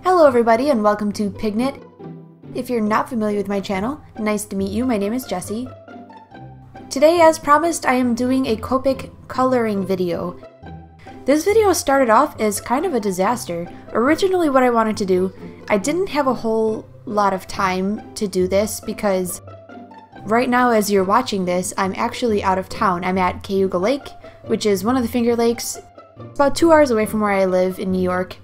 Hello everybody and welcome to Pigknit. If you're not familiar with my channel, nice to meet you, my name is Jessie. Today, as promised, I am doing a Copic coloring video. This video started off as kind of a disaster. Originally what I wanted to do, I didn't have a whole lot of time to do this because right now as you're watching this, I'm actually out of town. I'm at Cayuga Lake, which is one of the Finger Lakes, about 2 hours away from where I live in New York.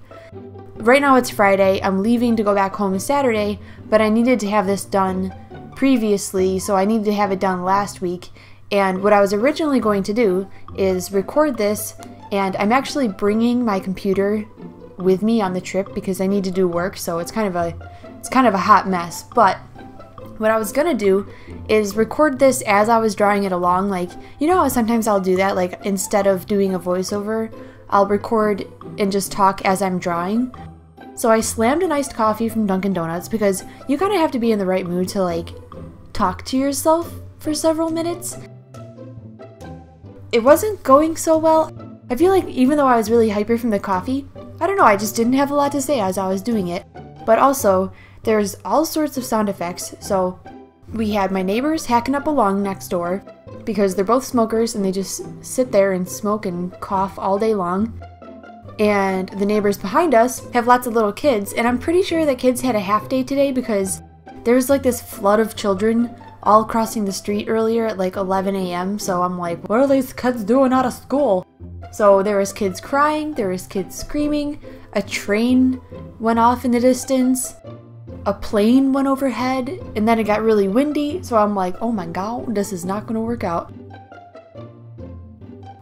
Right now it's Friday, I'm leaving to go back home Saturday, but I needed to have this done previously, so I needed to have it done last week. And what I was originally going to do is record this, and I'm actually bringing my computer with me on the trip because I need to do work, so it's kind of a hot mess. But what I was gonna do is record this as I was drawing it along, like, you know how sometimes I'll do that, like instead of doing a voiceover, I'll record and just talk as I'm drawing. So I slammed an iced coffee from Dunkin' Donuts because you kind of have to be in the right mood to like talk to yourself for several minutes. It wasn't going so well. I feel like even though I was really hyper from the coffee, I don't know, I just didn't have a lot to say as I was doing it. But also, there's all sorts of sound effects. So we had my neighbors hacking up a lung next door because they're both smokers and they just sit there and smoke and cough all day long. And the neighbors behind us have lots of little kids, and I'm pretty sure that kids had a half day today because there's like this flood of children all crossing the street earlier at like 11 a.m. So I'm like, what are these kids doing out of school? So there was kids crying, there was kids screaming, a train went off in the distance, a plane went overhead, and then it got really windy, so I'm like, oh my god, this is not gonna work out.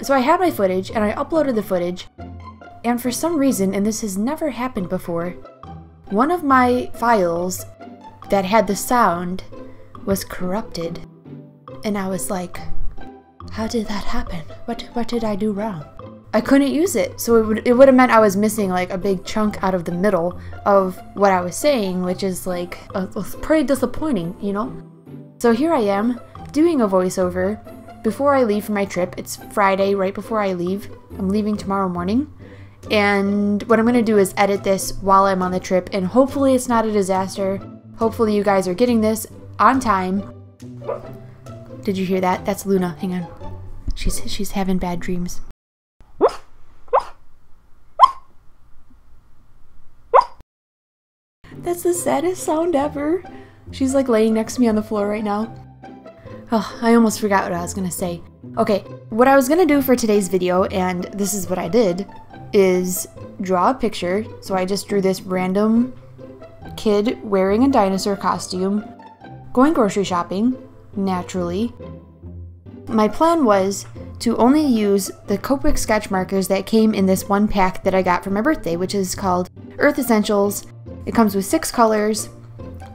So I had my footage, and I uploaded the footage, and for some reason, and this has never happened before, one of my files that had the sound was corrupted. And I was like, how did that happen? What did I do wrong? I couldn't use it, so it would have meant I was missing like a big chunk out of the middle of what I was saying, which is like pretty disappointing, you know? So here I am, doing a voiceover before I leave for my trip. It's Friday, right before I leave. I'm leaving tomorrow morning. And what I'm going to do is edit this while I'm on the trip, and hopefully it's not a disaster. Hopefully you guys are getting this on time. Did you hear that? That's Luna. Hang on. She's having bad dreams. That's the saddest sound ever. She's like laying next to me on the floor right now. Oh, I almost forgot what I was going to say. Okay, what I was going to do for today's video, and this is what I did, is draw a picture. So I just drew this random kid wearing a dinosaur costume, going grocery shopping, naturally. My plan was to only use the Copic sketch markers that came in this one pack that I got for my birthday, which is called Earth Essentials. It comes with 6 colors.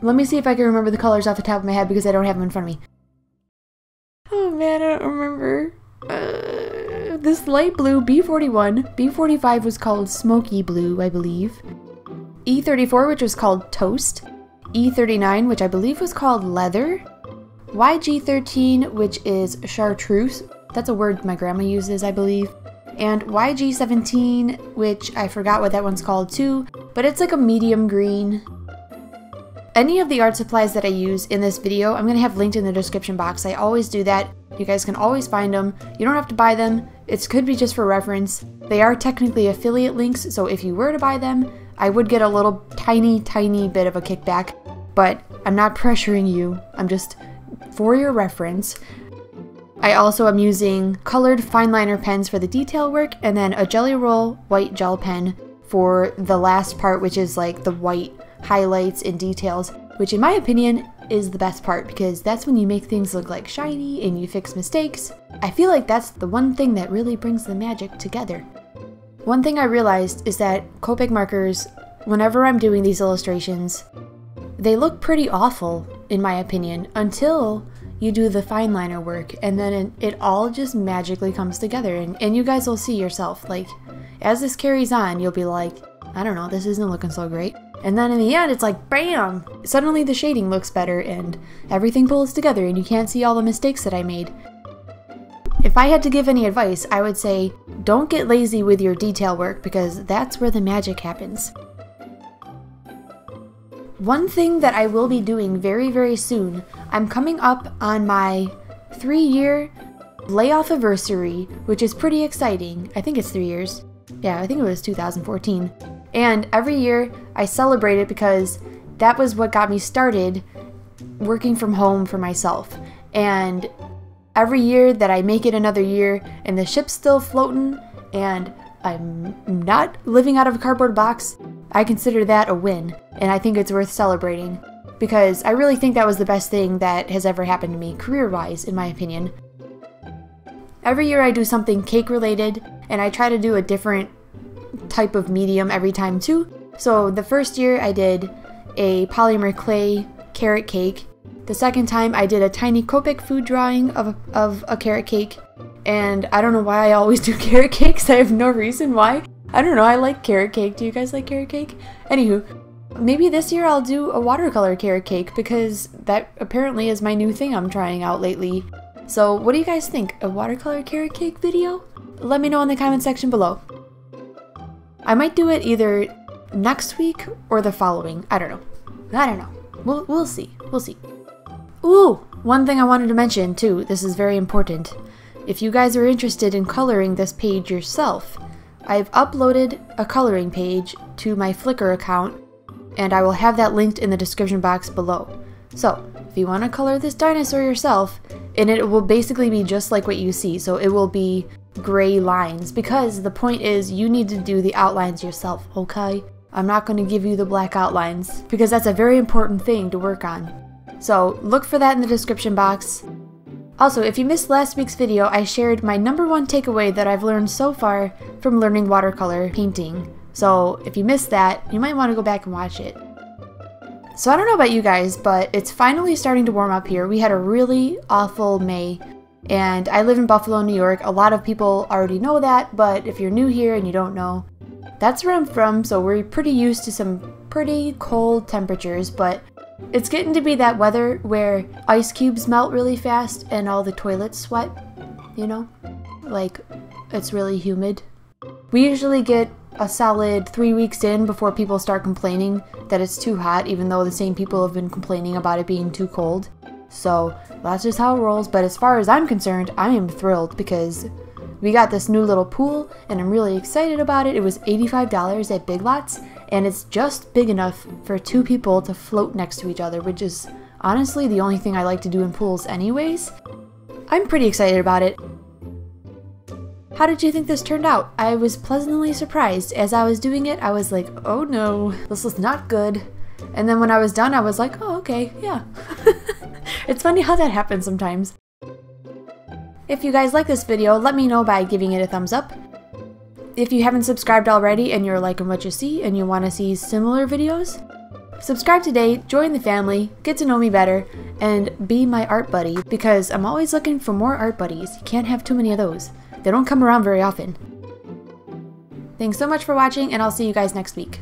Let me see if I can remember the colors off the top of my head because I don't have them in front of me. Oh man, I don't remember. This light blue, B41, B45 was called Smoky Blue, I believe. E34, which was called Toast. E39, which I believe was called Leather. YG13, which is Chartreuse. That's a word my grandma uses, I believe. And YG17, which I forgot what that one's called too, but it's like a medium green. Any of the art supplies that I use in this video, I'm going to have linked in the description box. I always do that. You guys can always find them. You don't have to buy them. It could be just for reference. They are technically affiliate links, so if you were to buy them, I would get a little tiny bit of a kickback, but I'm not pressuring you. I'm just for your reference. I also am using colored fine liner pens for the detail work, and then a Jelly Roll white gel pen for the last part, which is like the white highlights and details, which in my opinion is the best part because that's when you make things look like shiny and you fix mistakes. I feel like that's the one thing that really brings the magic together. One thing I realized is that Copic markers, whenever I'm doing these illustrations, they look pretty awful in my opinion until you do the fine liner work, and then it all just magically comes together, and you guys will see yourself, like, as this carries on, you'll be like, I don't know, this isn't looking so great. And then in the end, it's like, bam! Suddenly the shading looks better, and everything pulls together, and you can't see all the mistakes that I made. If I had to give any advice, I would say, don't get lazy with your detail work, because that's where the magic happens. One thing that I will be doing very, very soon, I'm coming up on my 3-year layoff anniversary, which is pretty exciting. I think it's 3 years. Yeah, I think it was 2014. And every year I celebrate it because that was what got me started working from home for myself. And every year that I make it another year and the ship's still floating and I'm not living out of a cardboard box, I consider that a win, and I think it's worth celebrating, because I really think that was the best thing that has ever happened to me, career-wise, in my opinion. Every year I do something cake-related, and I try to do a different type of medium every time too. So the first year I did a polymer clay carrot cake. The second time I did a tiny Copic food drawing of a carrot cake, and I don't know why I always do carrot cakes. I have no reason why. I don't know, I like carrot cake. Do you guys like carrot cake? Anywho, maybe this year I'll do a watercolor carrot cake, because that apparently is my new thing I'm trying out lately. So what do you guys think? A watercolor carrot cake video? Let me know in the comment section below. I might do it either next week or the following. I don't know. We'll see. We'll see. Ooh, one thing I wanted to mention too, this is very important. If you guys are interested in coloring this page yourself, I've uploaded a coloring page to my Flickr account, and I will have that linked in the description box below. So, if you want to color this dinosaur yourself, and it will basically be just like what you see, so it will be gray lines, because the point is you need to do the outlines yourself, okay? I'm not going to give you the black outlines, because that's a very important thing to work on. So, look for that in the description box. Also, if you missed last week's video, I shared my #1 takeaway that I've learned so far from learning watercolor painting. So if you missed that, you might want to go back and watch it. So I don't know about you guys, but it's finally starting to warm up here. We had a really awful May, and I live in Buffalo, New York. A lot of people already know that, but if you're new here and you don't know, that's where I'm from, so we're pretty used to some pretty cold temperatures, but it's getting to be that weather where ice cubes melt really fast and all the toilets sweat, you know? Like, it's really humid. We usually get a solid 3 weeks in before people start complaining that it's too hot, even though the same people have been complaining about it being too cold. So that's just how it rolls, but as far as I'm concerned, I am thrilled because we got this new little pool and I'm really excited about it. It was $85 at Big Lots, and it's just big enough for 2 people to float next to each other, which is honestly the only thing I like to do in pools anyways. I'm pretty excited about it. How did you think this turned out? I was pleasantly surprised. As I was doing it, I was like, oh no, this is not good. And then when I was done, I was like, oh, okay, yeah. It's funny how that happens sometimes. If you guys like this video, let me know by giving it a thumbs up. If you haven't subscribed already and you're liking what you see and you want to see similar videos, subscribe today, join the family, get to know me better, and be my art buddy, because I'm always looking for more art buddies. You can't have too many of those. They don't come around very often. Thanks so much for watching, and I'll see you guys next week.